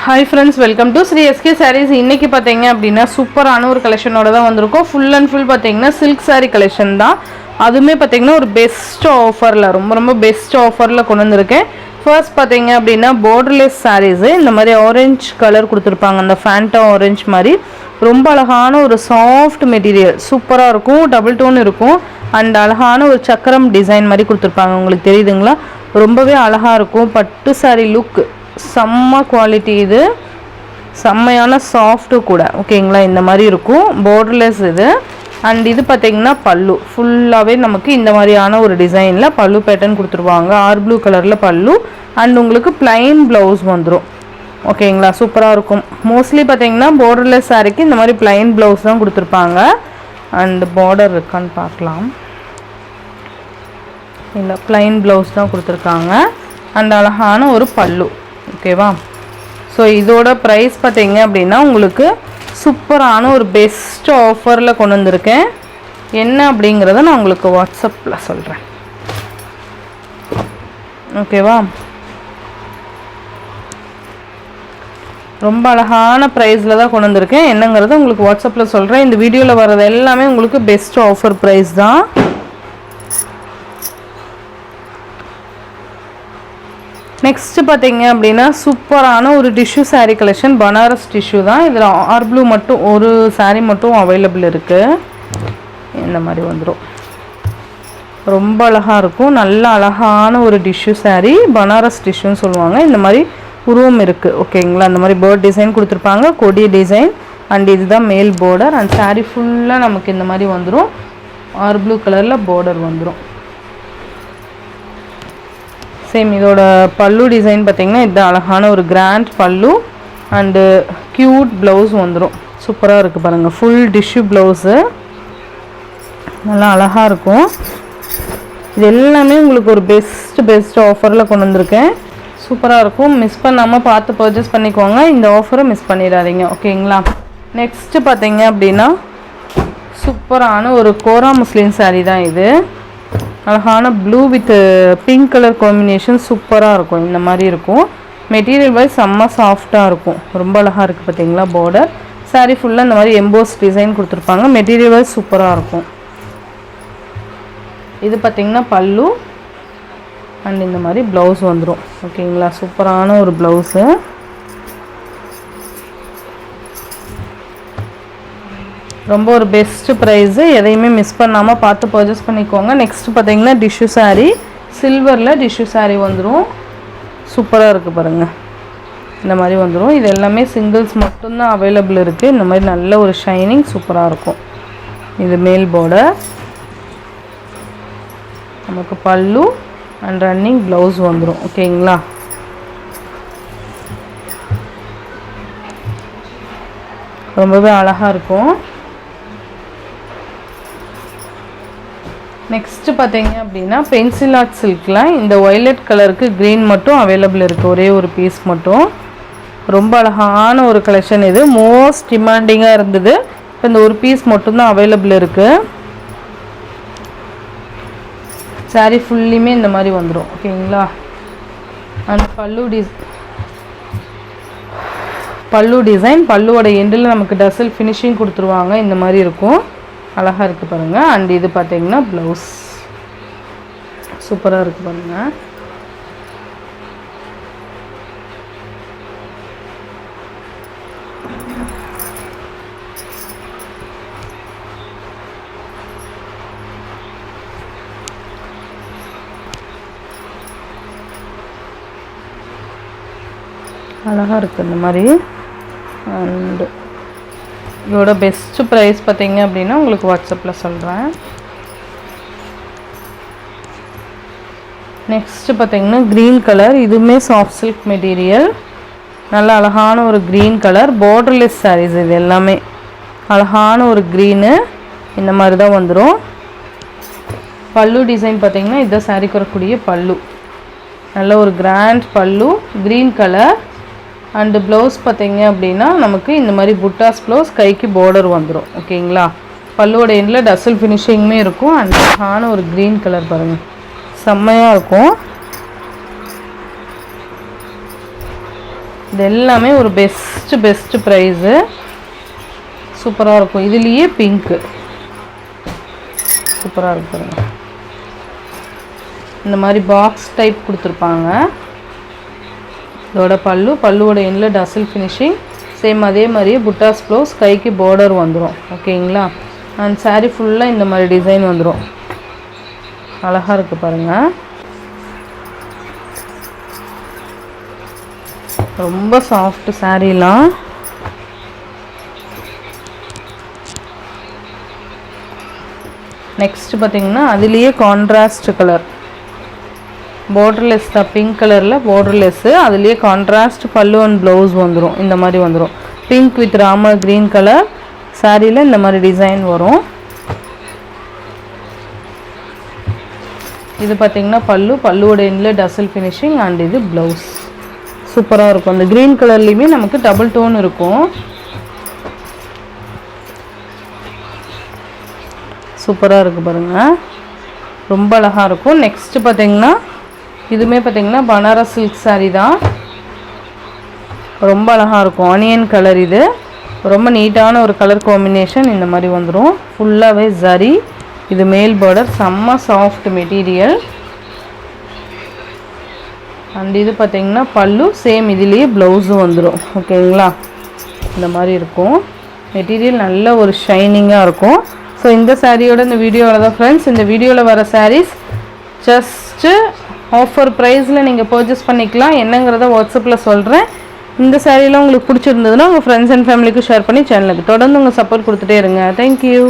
Hi friends, welcome to Sri SK sarees. இன்றைக்கி பார்த்தீங்க அப்படின்னா சூப்பரான ஒரு கலெக்ஷனோட தான் வந்திருக்கோம். ஃபுல் அண்ட் ஃபுல் பார்த்தீங்கன்னா சில்க் சாரீ கலெக்ஷன் தான். அதுவுமே பார்த்தீங்கன்னா ஒரு பெஸ்ட் ஆஃபரில், ரொம்ப பெஸ்ட் ஆஃபரில் கொண்டு வந்திருக்கேன். ஃபர்ஸ்ட் பார்த்தீங்க அப்படின்னா பார்டர்லெஸ் சாரீஸு இந்த மாதிரி ஆரஞ்ச் கலர் கொடுத்துருப்பாங்க. அந்த ஃபேண்டா ஆரஞ்ச் மாதிரி ரொம்ப அழகான ஒரு சாஃப்ட் மெட்டீரியல், சூப்பராக இருக்கும். டபுள் டோன் இருக்கும் அண்ட் அழகான ஒரு சக்கரம் டிசைன் மாதிரி கொடுத்துருப்பாங்க. உங்களுக்கு தெரியுதுங்களா? ரொம்பவே அழகாக இருக்கும். பட்டு சாரீ லுக், செம்ம குவாலிட்டி. இது செம்மையான சாஃப்ட்டு கூட, ஓகேங்களா? இந்த மாதிரி இருக்கும். பார்டர்லெஸ் இது. அண்ட் இது பார்த்திங்கன்னா பல்லு ஃபுல்லாகவே நமக்கு இந்த மாதிரியான ஒரு டிசைனில் பல்லு பேட்டர்ன் கொடுத்துருவாங்க. ப்ளூ கலரில் பல்லு அண்ட் உங்களுக்கு பிளைன் ப்ளவுஸ் வந்துடும், ஓகேங்களா? சூப்பராக இருக்கும். மோஸ்ட்லி பார்த்திங்கன்னா பார்டர்லெஸ் சாரிக்கு இந்த மாதிரி பிளைன் ப்ளவுஸ் தான் கொடுத்துருப்பாங்க. அண்ட் பார்டர் இருக்கான்னு பார்க்கலாம். இல்லை, பிளைன் ப்ளவுஸ் தான் கொடுத்துருக்காங்க. அண்ட் அழகான ஒரு பல்லு, ஓகேவா? ஸோ இதோட ப்ரைஸ் பார்த்தீங்க அப்படின்னா உங்களுக்கு சூப்பரான ஒரு பெஸ்ட் ஆஃபரில் கொண்டு வந்திருக்கேன். என்ன அப்படிங்கிறத நான் உங்களுக்கு வாட்ஸ்அப்பில் சொல்கிறேன், ஓகேவா? ரொம்ப அழகான ப்ரைஸில் தான் கொண்டு வந்திருக்கேன். என்னங்கிறத உங்களுக்கு வாட்ஸ்அப்பில் சொல்கிறேன். இந்த வீடியோவில் வர்றது எல்லாமே உங்களுக்கு பெஸ்ட் ஆஃபர் ப்ரைஸ் தான். நெக்ஸ்ட்டு பார்த்தீங்க அப்படின்னா சூப்பரான ஒரு tissue sari collection. Banaras tissue தான். இதில் ப்ளூ மட்டும் ஒரு சாரீ மட்டும் அவைலபிள் இருக்குது. இந்த மாதிரி வந்துடும். ரொம்ப அழகாக இருக்கும். நல்ல அழகான ஒரு டிஷ்யூ சாரீ, பனாரஸ் டிஷ்யூன்னு சொல்லுவாங்க. இந்த மாதிரி உருவம் இருக்குது, ஓகேங்களா? அந்த மாதிரி பேர்ட் டிசைன் கொடுத்துருப்பாங்க, கொடி டிசைன். அண்ட் இதுதான் மேல் பார்டர். அண்ட் சாரீ ஃபுல்லாக நமக்கு இந்த மாதிரி வந்துடும். ப்ளூ கலரில் பார்டர் வந்துடும். சேம் இதோட பல்லு டிசைன் பார்த்திங்கன்னா இது அழகான ஒரு கிராண்ட் பல்லு அண்டு க்யூட் ப்ளவுஸ் வந்துடும். சூப்பராக இருக்குது பாருங்கள். ஃபுல் டிஷ்யூ ப்ளவுஸு நல்லா அழகாக இருக்கும். இது எல்லாமே உங்களுக்கு ஒரு பெஸ்ட் ஆஃபரில் கொண்டு வந்திருக்கேன். சூப்பராக இருக்கும். மிஸ் பண்ணாமல் பார்த்து பர்ச்சேஸ் பண்ணிக்கோங்க. இந்த ஆஃபரை மிஸ் பண்ணிடாதீங்க, ஓகேங்களா? நெக்ஸ்ட்டு பார்த்தீங்க அப்படின்னா சூப்பரான ஒரு கோரா முஸ்லீம் சாரீ தான் இது. அழகான blue with pink colour combination சூப்பராக இருக்கும். இந்த மாதிரி இருக்கும். மெட்டீரியல் வைஸ் செம்ம சாஃப்டாக இருக்கும். ரொம்ப அழகாக இருக்குது பார்த்தீங்களா? பார்டர் சாரீ ஃபுல்லாக இந்த மாதிரி எம்போஸ் டிசைன் கொடுத்துருப்பாங்க. மெட்டீரியல் வைஸ் சூப்பராக இருக்கும். இது பார்த்திங்கன்னா பல்லு அண்ட் இந்த மாதிரி ப்ளவுஸ் வந்துடும், ஓகேங்களா? சூப்பரான ஒரு ப்ளவுஸு. ரொம்ப ஒரு பெஸ்ட்டு ப்ரைஸு. எதையுமே மிஸ் பண்ணாமல் பார்த்து பர்ச்சேஸ் பண்ணிக்கோங்க. நெக்ஸ்ட்டு பார்த்தீங்கன்னா டிஷ்யூ சாரீ, சில்வரில் டிஷ்யூ சாரீ வந்துடும். சூப்பராக இருக்குது பாருங்கள். இந்த மாதிரி வந்துடும். இது எல்லாமே சிங்கிள்ஸ் மட்டும்தான் அவைலபிள் இருக்குது. இந்த மாதிரி நல்ல ஒரு ஷைனிங் சூப்பராக இருக்கும். இது மேல் பார்டர், நமக்கு பல்லு அண்ட் ரன்னிங் ப்ளவுஸ் வந்துடும், ஓகேங்களா? ரொம்பவே அழகாக இருக்கும். நெக்ஸ்ட்டு பார்த்தீங்க அப்படின்னா பென்சில் ஆர்ட் சில்கில் இந்த ஒய்லட் கலருக்கு க்ரீன் மட்டும் அவைலபிள் இருக்குது. ஒரே ஒரு பீஸ் மட்டும். ரொம்ப அழகான ஒரு கலெக்ஷன். இது மோஸ்ட் டிமாண்டிங்காக இருந்தது. இப்போ இந்த ஒரு பீஸ் மட்டும்தான் அவைலபிள் இருக்குது. சாரீ ஃபுல்லியுமே இந்த மாதிரி வந்துடும், ஓகேங்களா? அண்ட் பல்லு டிசைன், பல்லுவோட எண்டில் நமக்கு டசல் ஃபினிஷிங் கொடுத்துருவாங்க. இந்த மாதிரி இருக்கும். அழகாக இருக்குது பாருங்கள். அண்ட் இது பார்த்தீங்கன்னா ப்ளவுஸ் சூப்பராக இருக்குது பாருங்கள். அழகாக இருக்குது இந்த மாதிரி. அண்டு இதோட பெஸ்ட்டு ப்ரைஸ் பார்த்தீங்க அப்படின்னா உங்களுக்கு வாட்ஸ்அப்பில் சொல்கிறேன். நெக்ஸ்ட்டு பார்த்தீங்கன்னா க்ரீன் கலர். இதுவுமே சாஃப்ட் சில்க் மெட்டீரியல். நல்ல அழகான ஒரு க்ரீன் கலர். பார்டர்லெஸ் சாரீஸ் இது எல்லாமே. அழகான ஒரு க்ரீனு இந்த மாதிரி தான் வந்துடும். பல்லு டிசைன் பார்த்தீங்கன்னா இதுதான் சாரீக்கு வரக்கூடிய பல்லு. நல்ல ஒரு கிராண்ட் பல்லு, க்ரீன் கலர். அண்டு ப்ளவுஸ் பார்த்தீங்க அப்படின்னா நமக்கு இந்த மாதிரி புட்டாஸ் ப்ளவுஸ், கைக்கு பார்டர் வந்துடும், ஓகேங்களா? பல்லுவோட எண்டில் டசல் ஃபினிஷிங்குமே இருக்கும். அண்ட் அழகான ஒரு க்ரீன் கலர் பாருங்கள், செம்மையாக இருக்கும். இது எல்லாமே ஒரு பெஸ்ட் ப்ரைஸு. சூப்பராக இருக்கும். இதுலேயே பிங்க்கு சூப்பராக இருக்கு பாருங்க. இந்த மாதிரி பாக்ஸ் டைப் கொடுத்துருப்பாங்க. இதோட பல்லுவோட எண்ணில் டசல் ஃபினிஷிங். சேம் அதே மாதிரியே புட்டாஸ் ப்ளவுஸ், கைக்கு பார்டர் வந்துடும். ஓகேங்களா. அண்ட் சாரீ ஃபுல்லாக இந்த மாதிரி டிசைன் வந்துடும். அழகாக இருக்குது பாருங்கள். ரொம்ப சாஃப்ட் சாரீலாம். நெக்ஸ்ட் பார்த்தீங்கன்னா அதுலேயே கான்ட்ராஸ்ட் கலர் பார்டர்லெஸ் தான். பிங்க் கலரில் பார்டர்லெஸ்ஸு, அதுலேயே கான்ட்ராஸ்ட் பல்லு அண்ட் ப்ளவுஸ் வந்துடும். இந்த மாதிரி வந்துடும். Pink with Ramar green colour சாரியில் இந்த மாதிரி டிசைன் வரும். இது பார்த்திங்கன்னா பல்லுவோட எண்டில் டசல் ஃபினிஷிங் அண்ட் இது ப்ளவுஸ். சூப்பராக இருக்கும். அந்த க்ரீன் கலர்லேயுமே நமக்கு டபுள் டோன் இருக்கும். சூப்பராக இருக்குது பாருங்கள். ரொம்ப அழகாக இருக்கும். நெக்ஸ்ட்டு பார்த்திங்கன்னா இதுவுமே பார்த்திங்கன்னா பனாரஸ் சில்க் சாரீ தான். ரொம்ப அழகாக இருக்கும். Onion colour. இது ரொம்ப நீட்டான ஒரு கலர் காம்பினேஷன். இந்த மாதிரி வந்துடும். ஃபுல்லாகவே ஜரி. இது மேல் பார்டர். செம்ம சாஃப்ட் மெட்டீரியல். அண்ட் இது பார்த்திங்கன்னா பல்லு. சேம் இதுலேயே ப்ளவுஸும் வந்துடும். ஓகேங்களா. இந்த மாதிரி இருக்கும். மெட்டீரியல் நல்ல ஒரு ஷைனிங்காக இருக்கும். ஸோ இந்த சாரியோட இந்த வீடியோவில் தான் ஃப்ரெண்ட்ஸ். இந்த வீடியோவில் வர சாரீஸ் ஜஸ்ட்டு ஆஃபர் ப்ரைஸில் நீங்கள் பர்ச்சேஸ் பண்ணிக்கலாம். என்னங்கிறத வாட்ஸ்அப்பில் சொல்கிறேன். இந்த சாரீலாம் உங்களுக்கு பிடிச்சிருந்ததுன்னா உங்கள் ஃப்ரெண்ட்ஸ் அண்ட் ஃபேமிலிக்கு ஷேர் பண்ணி சேனலுக்கு தொடர்ந்து உங்கள் சப்போர்ட் கொடுத்துட்டே இருங்க. தேங்க்யூ.